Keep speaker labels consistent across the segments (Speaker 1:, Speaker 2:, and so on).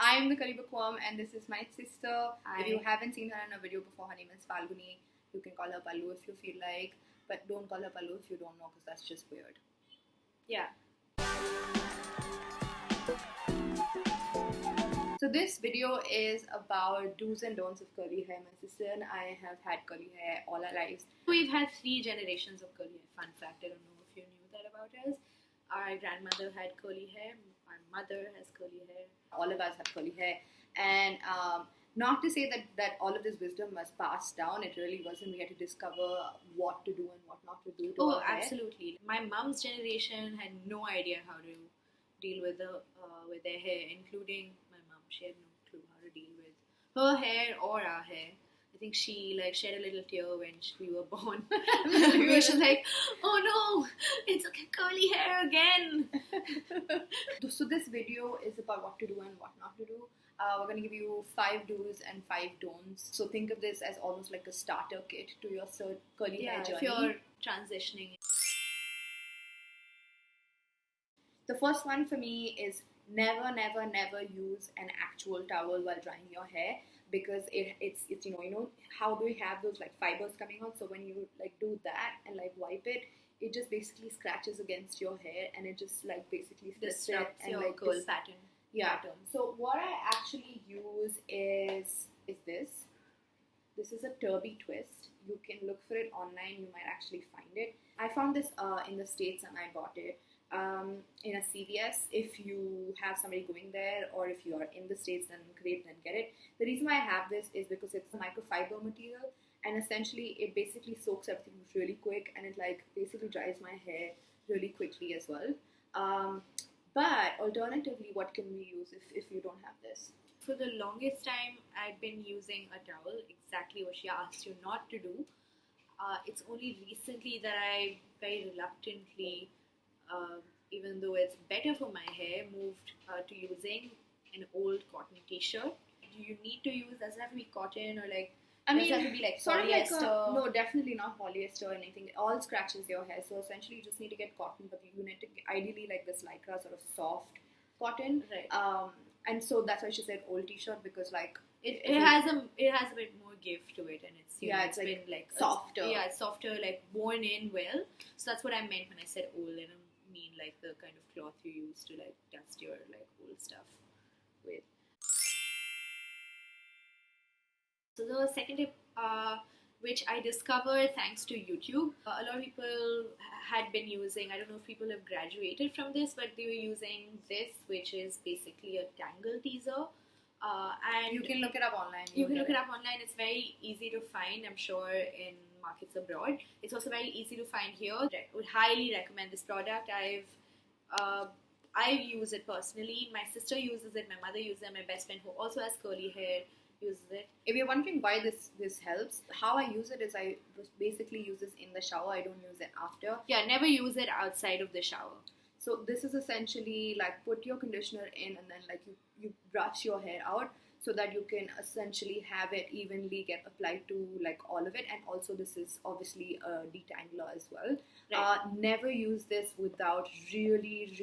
Speaker 1: I'm the curly bookworm, and this is my sister.
Speaker 2: Hi.
Speaker 1: If you haven't seen her in a video before, her name is Falguni. You can call her Pallu if you feel like, but don't call her Pallu if you don't know, because that's just weird.
Speaker 2: Yeah.
Speaker 1: So this video is about do's and don'ts of curly hair. My sister and I have had curly hair all our lives.
Speaker 2: We've had 3 generations of curly hair. Fun fact, I don't know if you knew that about us. Our grandmother had curly hair. Our mother has curly hair.
Speaker 1: All of us have curly hair, and not to say that all of this wisdom was passed down. It really wasn't. We had to discover what to do and what not to do to our hair.
Speaker 2: Absolutely. My mom's generation had no idea how to deal with their hair, including my mom. She had no clue how to deal with her hair or our hair. I think she shed a little tear when we were born. We were just like, oh no, it's curly hair again.
Speaker 1: So this video is about what to do and what not to do. We're going to give you 5 do's and 5 don'ts. So think of this as almost like a starter kit to your curly hair journey.
Speaker 2: If you're transitioning.
Speaker 1: The first one for me is never use an actual towel while drying your hair, because it's you know how do we have those fibers coming out? So when you do that and wipe it, it just basically scratches against your hair, and it just basically
Speaker 2: disrupts
Speaker 1: and
Speaker 2: your curl pattern.
Speaker 1: Yeah. So what I actually use is this. This is a Turby twist. You can look for it online. You might actually find it. I found this in the States, and I bought it in a CVS. If you have somebody going there, or if you are in the States, then great, then get it. The reason why I have this is because it's a microfiber material, and essentially it basically soaks everything really quick, and it basically dries my hair really quickly as well. But alternatively, what can we use if you don't have this?
Speaker 2: For the longest time, I've been using a towel, exactly what she asked you not to do. It's only recently that I very reluctantly, even though it's better for my hair, moved to using an old cotton t-shirt. Do you need to use, does it have to be cotton, or does it have to be polyester?
Speaker 1: No, definitely not polyester or anything. It all scratches your hair. So essentially you just need to get cotton, but you need to get, ideally this lycra sort of soft cotton.
Speaker 2: Right.
Speaker 1: And so that's why she said old t-shirt, because
Speaker 2: it has a bit more give to it, and it's
Speaker 1: it's
Speaker 2: been
Speaker 1: softer.
Speaker 2: It's softer, worn in well. So that's what I meant when I said old. I don't mean the kind of cloth you use to dust your old stuff with. So the second tip, which I discovered thanks to YouTube, a lot of people had been using, I don't know if people have graduated from this, but they were using this, which is basically a tangle teaser. And
Speaker 1: you can look it up online.
Speaker 2: You can look it up online. It's very easy to find, I'm sure, in markets abroad. It's also very easy to find here. I would highly recommend this product. I use it personally. My sister uses it. My mother uses it. My best friend, who also has curly hair, uses it.
Speaker 1: If you're wondering why this helps, how I use it is I basically use this in the shower. I don't use it after.
Speaker 2: Yeah, never use it outside of the shower.
Speaker 1: So this is essentially put your conditioner in, and then you brush your hair out, so that you can essentially have it evenly get applied to all of it. And also this is obviously a detangler as well.
Speaker 2: Right.
Speaker 1: Never use this without really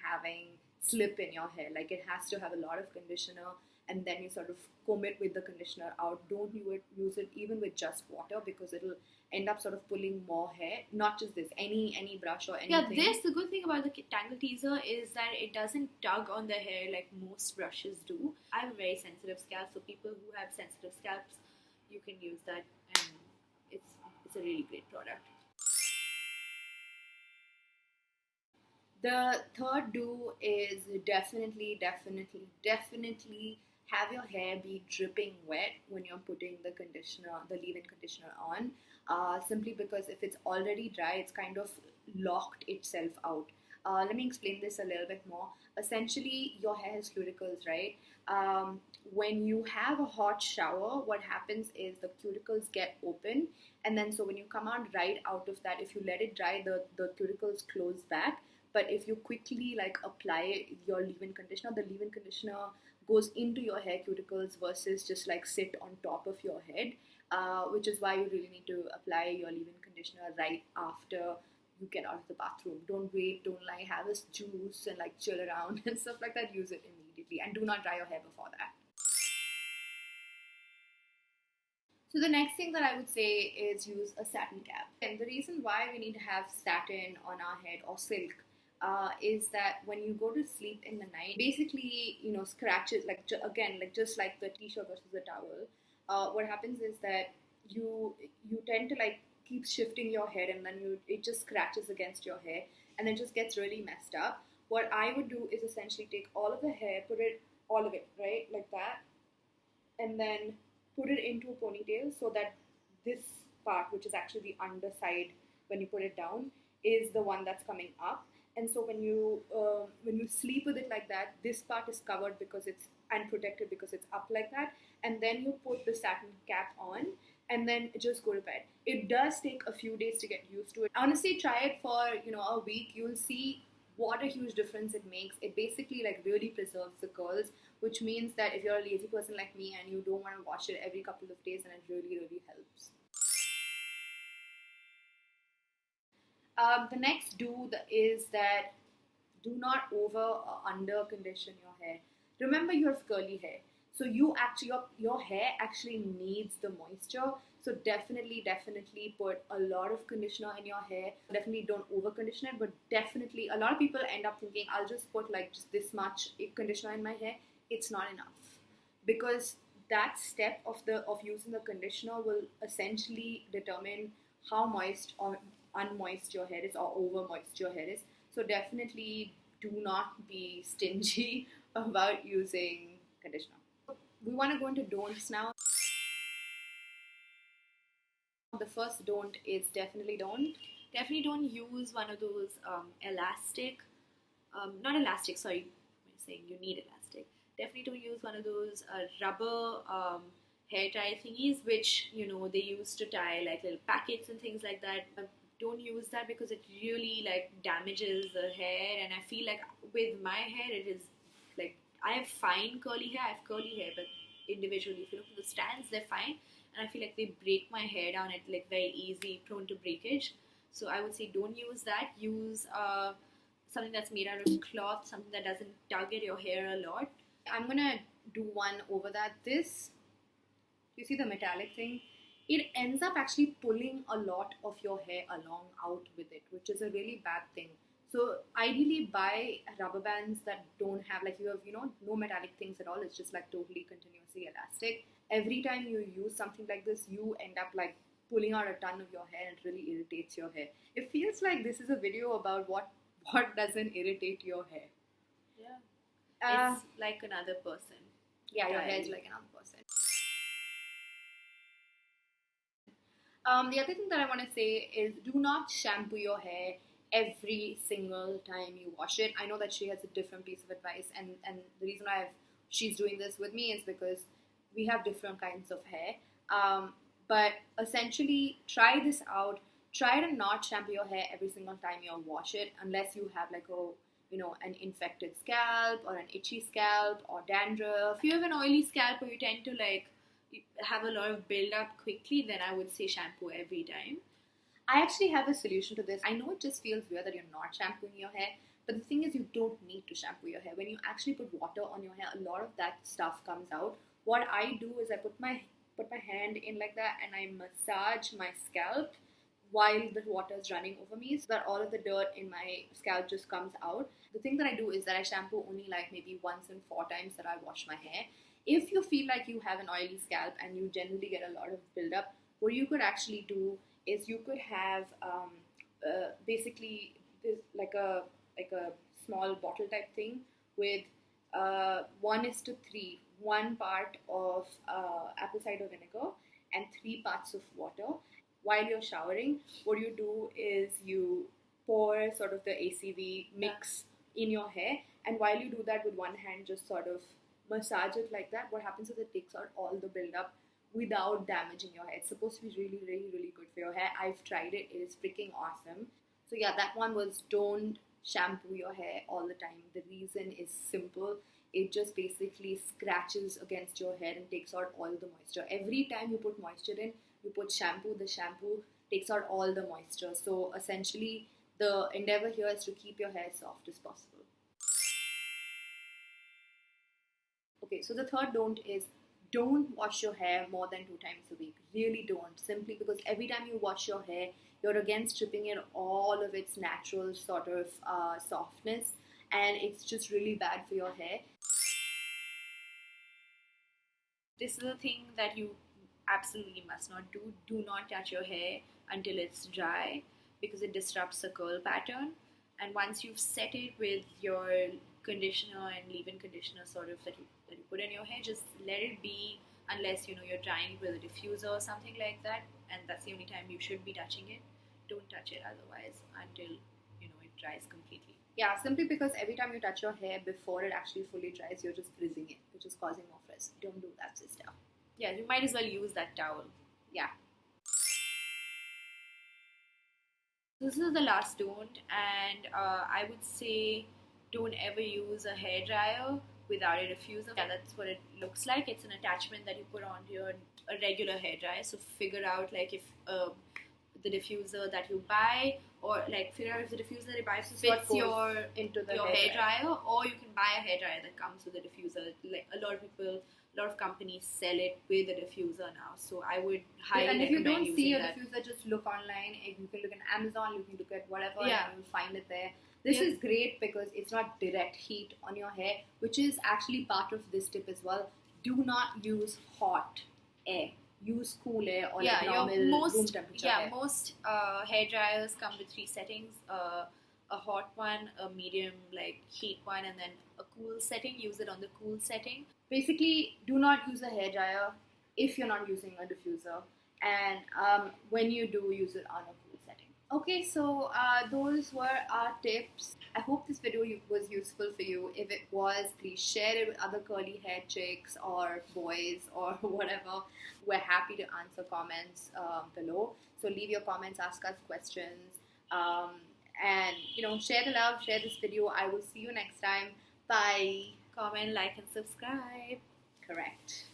Speaker 1: having slip in your hair. It has to have a lot of conditioner, and then you sort of comb it with the conditioner out. Don't use it even with just water, because it'll end up sort of pulling more hair. Not just this, any brush or anything.
Speaker 2: Yeah, the good thing about the tangle teaser is that it doesn't tug on the hair like most brushes do. I have a very sensitive scalp, so people who have sensitive scalps, you can use that, and it's a really great product.
Speaker 1: The third do is definitely have your hair be dripping wet when you're putting the leave-in conditioner on. Simply because if it's already dry, it's kind of locked itself out. Let me explain this a little bit more. Essentially, your hair has cuticles, right? When you have a hot shower, what happens is the cuticles get open, and then so when you come out right out of that, if you let it dry, the cuticles close back. But if you quickly apply your leave-in conditioner, the leave-in conditioner goes into your hair cuticles versus just sit on top of your head, which is why you really need to apply your leave-in conditioner right after you get out of the bathroom. Don't wait, don't have a juice and chill around and stuff like that. Use it immediately. completely, and do not dry your hair before that. So the next thing that I would say is use a satin cap. And the reason why we need to have satin on our head or silk is that when you go to sleep in the night, basically, scratches, like just like the t-shirt versus the towel, what happens is that you tend to like keep shifting your hair, and then it just scratches against your hair, and then just gets really messed up. What I would do is essentially take all of the hair, put it, all of it, right, like that, and then put it into a ponytail so that this part, which is actually the underside when you put it down, is the one that's coming up. And so when you sleep with it like that, this part is covered because it's and protected because it's up like that, and then you put the satin cap on and then just go to bed. It does take a few days to get used to it. Honestly, try it for a week. You'll see what a huge difference it makes. It basically like really preserves the curls, which means that if you're a lazy person like me and you don't want to wash it every couple of days, then it really, really helps. The next is that do not over or under condition your hair. Remember, you have curly hair, so your hair actually needs the moisture. So definitely put a lot of conditioner in your hair. Definitely don't over condition it, but definitely a lot of people end up thinking I'll just put like just this much conditioner in my hair. It's not enough, because that step of using the conditioner will essentially determine how moist or unmoist your hair is, or over moist your hair is. So definitely do not be stingy about using conditioner. We want to go into don'ts now. The first don't is definitely don't
Speaker 2: use one of those not elastic, sorry, I'm saying you need elastic. Definitely don't use one of those rubber hair tie thingies, which they use to tie like little packets and things like that. Don't use that because it really like damages the hair, and I feel like with my hair it is like, I have fine curly hair, I have curly hair, but individually if you look at the strands, they're fine, and I feel like they break my hair down at like very easy, prone to breakage. So I would say don't use that. Use something that's made out of cloth, something that doesn't tug at your hair a lot.
Speaker 1: I'm gonna do one over that. This, you see the metallic thing? It ends up actually pulling a lot of your hair along out with it, which is a really bad thing. So ideally buy rubber bands that don't have like, you have no metallic things at all. It's just like totally continuously elastic. Every time you use something like this, you end up like pulling out a ton of your hair, and it really irritates your hair. It feels like this is a video about what doesn't irritate your hair.
Speaker 2: Yeah. It's like another person.
Speaker 1: Yeah, your hair is like another person. The other thing that I want to say is do not shampoo your hair every single time you wash it. I know that she has a different piece of advice, and the reason why she's doing this with me is because we have different kinds of hair. But essentially, try this out. Try to not shampoo your hair every single time you wash it, unless you have like an infected scalp or an itchy scalp or dandruff.
Speaker 2: If you have an oily scalp, or you tend to like have a lot of build up quickly, then I would say shampoo every time.
Speaker 1: I actually have a solution to this. I know it just feels weird that you're not shampooing your hair, but the thing is, you don't need to shampoo your hair. When you actually put water on your hair, a lot of that stuff comes out. What I do is I put my hand in like that, and I massage my scalp while the water is running over me, so that all of the dirt in my scalp just comes out. The thing that I do is that I shampoo only like maybe once in 4 times that I wash my hair. If you feel like you have an oily scalp and you generally get a lot of buildup, what you could actually do is you could have basically this like a small bottle type thing with 1:3, 1 part of apple cider vinegar and 3 parts of water. While you're showering, what you do is you pour sort of the ACV mix in your hair, and while you do that with one hand, just sort of massage it like that. What happens is it takes out all the buildup without damaging your hair. It's supposed to be really, really, really good for your hair. I've tried it. It is freaking awesome. So yeah, that one was don't shampoo your hair all the time. The reason is simple. It just basically scratches against your hair and takes out all the moisture. Every time you put moisture in, you put shampoo, the shampoo takes out all the moisture. So essentially, the endeavor here is to keep your hair soft as possible. Okay, so the third don't is don't wash your hair more than 2 times a week. Really don't. Simply because every time you wash your hair, you're again stripping it all of its natural sort of softness, and it's just really bad for your hair.
Speaker 2: This is a thing that you absolutely must not do. Do not touch your hair until it's dry because it disrupts the curl pattern. And once you've set it with your conditioner and leave-in conditioner sort of that you put in your hair, just let it be unless you're drying it with a diffuser or something like that. And that's the only time you should be touching it. Don't touch it otherwise until it dries completely.
Speaker 1: Yeah, simply because every time you touch your hair before it actually fully dries, you're just frizzing it, which is causing more frizz. Don't do that, sister.
Speaker 2: Yeah, you might as well use that towel.
Speaker 1: Yeah.
Speaker 2: This is the last don't, and I would say don't ever use a hair dryer without a diffuser. Yeah, that's what it looks like. It's an attachment that you put onto a regular hair dryer. So figure out like if the diffuser that you buy, or like figure out if the diffuser that you buy fits your hair dryer, or you can buy a hair dryer that comes with a diffuser. Like a lot of companies sell it with a diffuser now, so I would highly recommend using that.
Speaker 1: And if you don't see a diffuser, just look online. You can look at Amazon, you can look at whatever, and you'll find it there. This is great because it's not direct heat on your hair, which is actually part of this tip as well. Do not use hot air. Use cool air or like normal room temperature air.
Speaker 2: Most hair dryers come with 3 settings. A hot one, a medium like heat one, and then a cool setting. Use it on the cool setting.
Speaker 1: Basically, do not use a hair dryer if you're not using a diffuser, and when you do, use it on a cool setting. Okay, so those were our tips. I hope this video was useful for you. If it was, please share it with other curly hair chicks or boys or whatever. We're happy to answer comments below. So leave your comments, ask us questions, and share the love, share this video. I will see you next time. Bye.
Speaker 2: Comment, like, and subscribe.
Speaker 1: Correct.